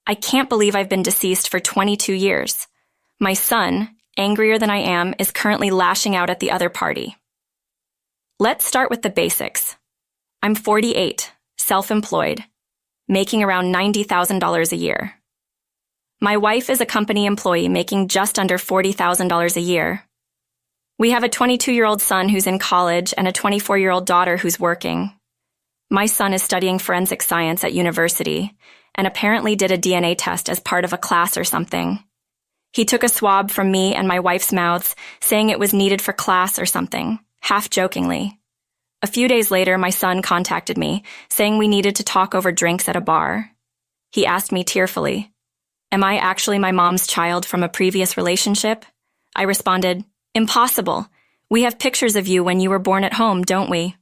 I can't believe I've been deceased for 22 years. My son, angrier than I am, is currently lashing out at the other party. Let's start with the basics. I'm 48, self-employed, making around $90,000 a year. My wife is a company employee making just under $40,000 a year. We have a 22-year-old son who's in college and a 24-year-old daughter who's working. My son is studying forensic science at university and apparently did a DNA test as part of a class or something. He took a swab from me and my wife's mouths, saying it was needed for class or something, half jokingly. A few days later, my son contacted me, saying we needed to talk over drinks at a bar. He asked me tearfully, "Am I actually my mom's child from a previous relationship?" I responded, "Impossible. We have pictures of you when you were born at home, don't we?"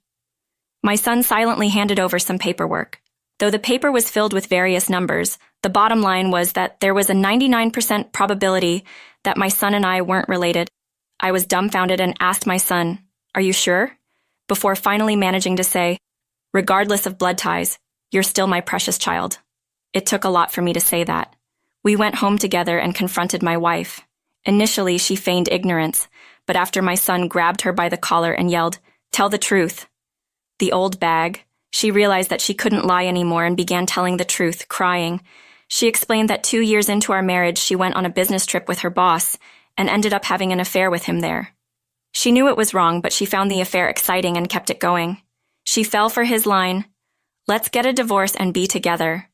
My son silently handed over some paperwork. Though the paper was filled with various numbers, the bottom line was that there was a 99% probability that my son and I weren't related. I was dumbfounded and asked my son, "Are you sure?" Before finally managing to say, "Regardless of blood ties, you're still my precious child." It took a lot for me to say that. We went home together and confronted my wife. Initially, she feigned ignorance, but after my son grabbed her by the collar and yelled, "Tell the truth." The old bag, she realized that she couldn't lie anymore and began telling the truth, crying. She explained that 2 years into our marriage, she went on a business trip with her boss and ended up having an affair with him there. She knew it was wrong, but she found the affair exciting and kept it going. She fell for his line, "Let's get a divorce and be together."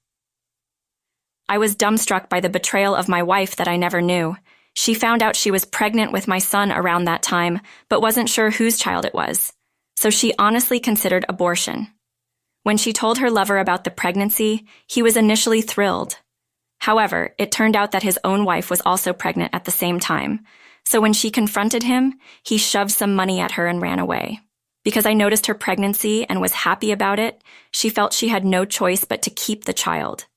I was dumbstruck by the betrayal of my wife that I never knew. She found out she was pregnant with my son around that time, but wasn't sure whose child it was. So she honestly considered abortion. When she told her lover about the pregnancy, he was initially thrilled. However, it turned out that his own wife was also pregnant at the same time. So when she confronted him, he shoved some money at her and ran away. Because I noticed her pregnancy and was happy about it, she felt she had no choice but to keep the child.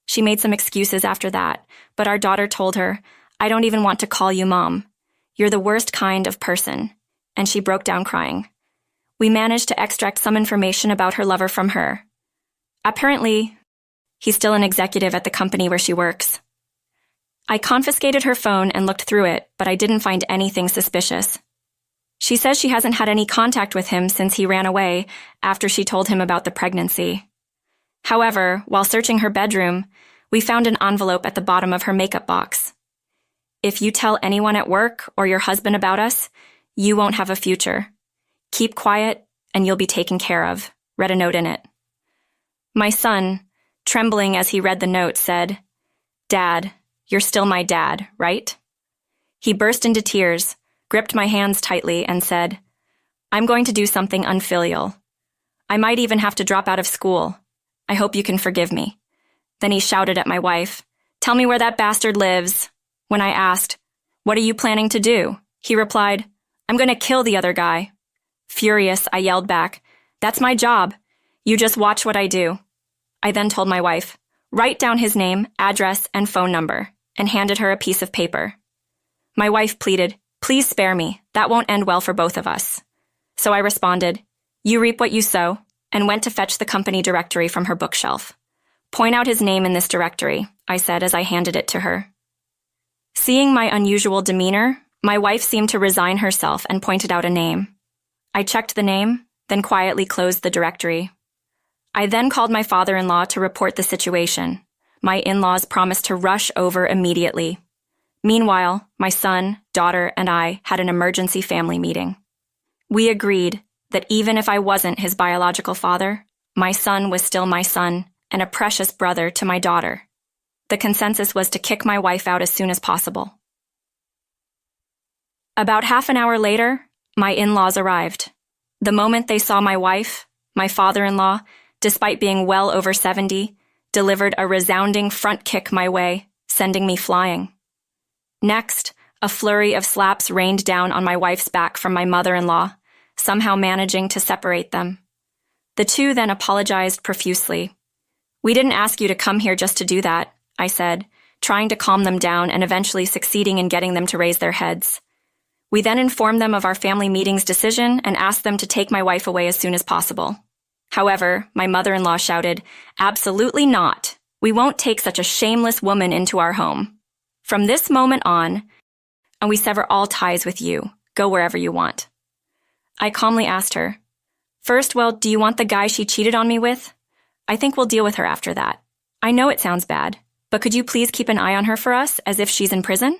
She made some excuses after that, but our daughter told her, "I don't even want to call you Mom. You're the worst kind of person." And she broke down crying. We managed to extract some information about her lover from her. Apparently, he's still an executive at the company where she works. I confiscated her phone and looked through it, but I didn't find anything suspicious. She says she hasn't had any contact with him since he ran away after she told him about the pregnancy. However, while searching her bedroom, we found an envelope at the bottom of her makeup box. "If you tell anyone at work or your husband about us, you won't have a future. Keep quiet and you'll be taken care of," read a note in it. My son, trembling as he read the note, said, "Dad, you're still my dad, right?" He burst into tears, gripped my hands tightly, and said, "I'm going to do something unfilial. I might even have to drop out of school. I hope you can forgive me." Then he shouted at my wife, "Tell me where that bastard lives." When I asked, "What are you planning to do?" he replied, "I'm going to kill the other guy." Furious, I yelled back, "That's my job. You just watch what I do." I then told my wife, "Write down his name, address, and phone number," and handed her a piece of paper. My wife pleaded, "Please spare me. That won't end well for both of us." So I responded, "You reap what you sow," and went to fetch the company directory from her bookshelf. "Point out his name in this directory," I said as I handed it to her. Seeing my unusual demeanor, my wife seemed to resign herself and pointed out a name. I checked the name, then quietly closed the directory. I then called my father-in-law to report the situation. My in-laws promised to rush over immediately. Meanwhile, my son, daughter, and I had an emergency family meeting. We agreed that even if I wasn't his biological father, my son was still my son and a precious brother to my daughter. The consensus was to kick my wife out as soon as possible. About half an hour later, my in-laws arrived. The moment they saw my wife, my father-in-law, despite being well over 70, delivered a resounding front kick my way, sending me flying. Next, a flurry of slaps rained down on my wife's back from my mother-in-law, somehow managing to separate them. The two then apologized profusely. "We didn't ask you to come here just to do that," I said, trying to calm them down and eventually succeeding in getting them to raise their heads. We then informed them of our family meeting's decision and asked them to take my wife away as soon as possible. However, my mother-in-law shouted, "Absolutely not. We won't take such a shameless woman into our home. From this moment on, and we sever all ties with you. Go wherever you want. I calmly asked her, first, well, do you want the guy she cheated on me with? I think we'll deal with her after that. I know it sounds bad, but could you please keep an eye on her for us, as if she's in prison?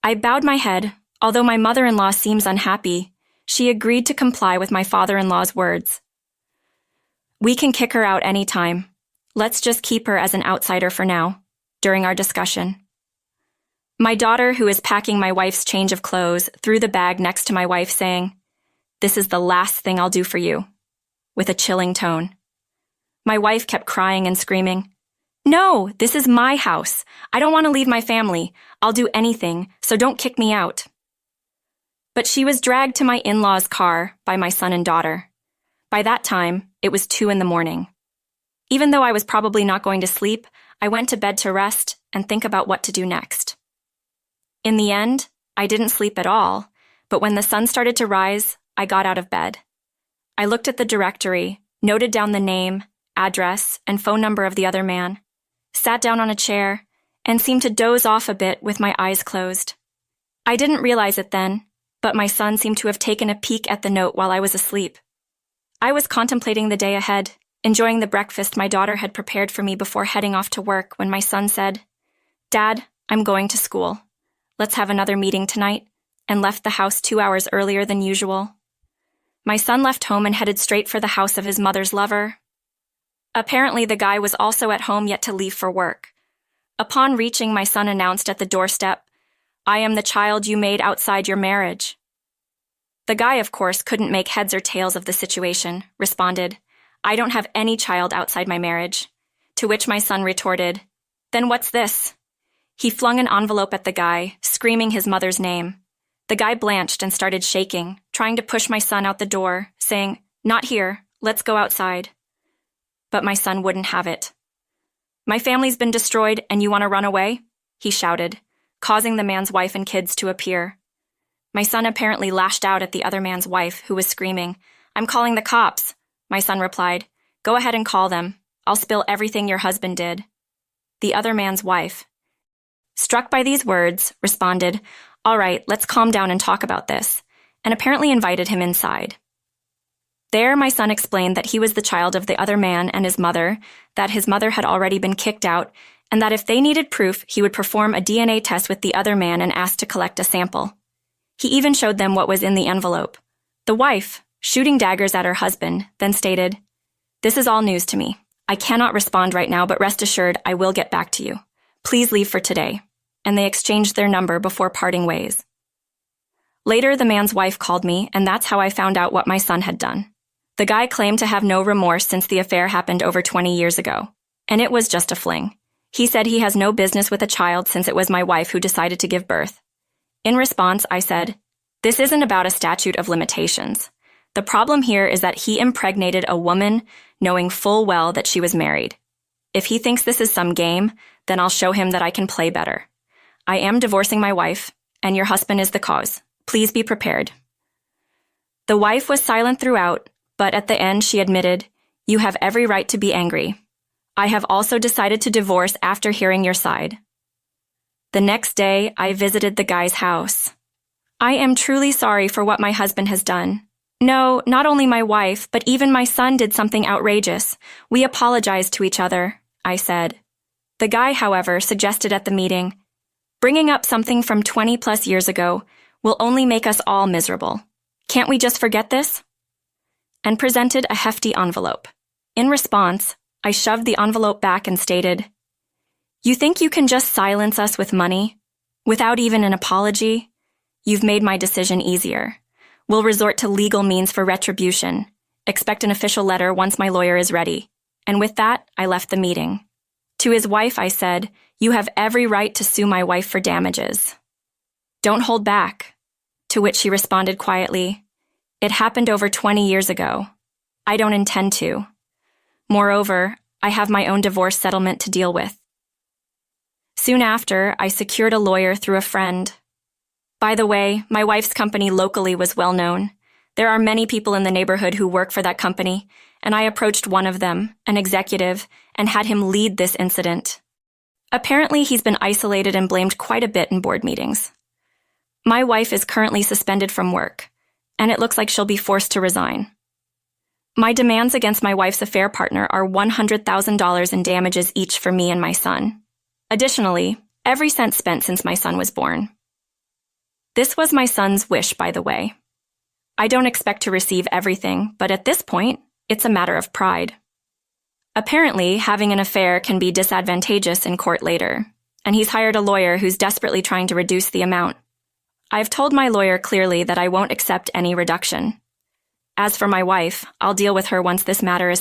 I bowed my head. Although my mother-in-law seems unhappy, she agreed to comply with my father-in-law's words. We can kick her out any time. Let's just keep her as an outsider for now, during our discussion. My daughter, who is packing my wife's change of clothes, threw the bag next to my wife, saying, "This is the last thing I'll do for you," with a chilling tone. My wife kept crying and screaming, "No, this is my house. I don't want to leave my family. I'll do anything, so don't kick me out." But she was dragged to my in-laws' car by my son and daughter. By that time, it was 2 a.m. Even though I was probably not going to sleep, I went to bed to rest and think about what to do next. In the end, I didn't sleep at all, but when the sun started to rise, I got out of bed. I looked at the directory, noted down the name, address, and phone number of the other man, sat down on a chair, and seemed to doze off a bit with my eyes closed. I didn't realize it then, but my son seemed to have taken a peek at the note while I was asleep. I was contemplating the day ahead, enjoying the breakfast my daughter had prepared for me before heading off to work when my son said, "Dad, I'm going to school. Let's have another meeting tonight," and left the house 2 hours earlier than usual. My son left home and headed straight for the house of his mother's lover. Apparently, the guy was also at home yet to leave for work. Upon reaching, my son announced at the doorstep, "I am the child you made outside your marriage." The guy, of course, couldn't make heads or tails of the situation, responded, "I don't have any child outside my marriage." To which my son retorted, "Then what's this?" He flung an envelope at the guy, screaming his mother's name. The guy blanched and started shaking, trying to push my son out the door, saying, "Not here, let's go outside." But my son wouldn't have it. "My family's been destroyed and you want to run away?" he shouted, causing the man's wife and kids to appear. My son apparently lashed out at the other man's wife, who was screaming, "I'm calling the cops." My son replied, "Go ahead and call them. I'll spill everything your husband did." The other man's wife, struck by these words, responded, "All right, let's calm down and talk about this," and apparently invited him inside. There, my son explained that he was the child of the other man and his mother, that his mother had already been kicked out, and that if they needed proof, he would perform a DNA test with the other man and ask to collect a sample. He even showed them what was in the envelope. The wife, shooting daggers at her husband, then stated, "This is all news to me. I cannot respond right now, but rest assured I will get back to you. Please leave for today." And they exchanged their number before parting ways. Later, the man's wife called me, and that's how I found out what my son had done. The guy claimed to have no remorse since the affair happened over 20 years ago, and it was just a fling. He said he has no business with a child since it was my wife who decided to give birth. In response, I said, "This isn't about a statute of limitations. The problem here is that he impregnated a woman knowing full well that she was married. If he thinks this is some game, then I'll show him that I can play better. I am divorcing my wife, and your husband is the cause. Please be prepared." The wife was silent throughout, but at the end she admitted, "You have every right to be angry. I have also decided to divorce after hearing your side." The next day, I visited the guy's house. "I am truly sorry for what my husband has done. No, not only my wife, but even my son did something outrageous. We apologized to each other," I said. The guy, however, suggested at the meeting, "Bringing up something from 20+ years ago will only make us all miserable. Can't we just forget this?" And presented a hefty envelope. In response, I shoved the envelope back and stated, "You think you can just silence us with money? Without even an apology? You've made my decision easier. We'll resort to legal means for retribution. Expect an official letter once my lawyer is ready." And with that, I left the meeting. To his wife, I said, "You have every right to sue my wife for damages. Don't hold back." To which she responded quietly, "It happened over 20 years ago. I don't intend to. Moreover, I have my own divorce settlement to deal with." Soon after, I secured a lawyer through a friend. By the way, my wife's company locally was well known. There are many people in the neighborhood who work for that company, and I approached one of them, an executive, and had him lead this incident. Apparently, he's been isolated and blamed quite a bit in board meetings. My wife is currently suspended from work, and it looks like she'll be forced to resign. My demands against my wife's affair partner are $100,000 in damages each for me and my son. Additionally, every cent spent since my son was born. This was my son's wish, by the way. I don't expect to receive everything, but at this point, it's a matter of pride. Apparently, having an affair can be disadvantageous in court later, and he's hired a lawyer who's desperately trying to reduce the amount. I've told my lawyer clearly that I won't accept any reduction. As for my wife, I'll deal with her once this matter is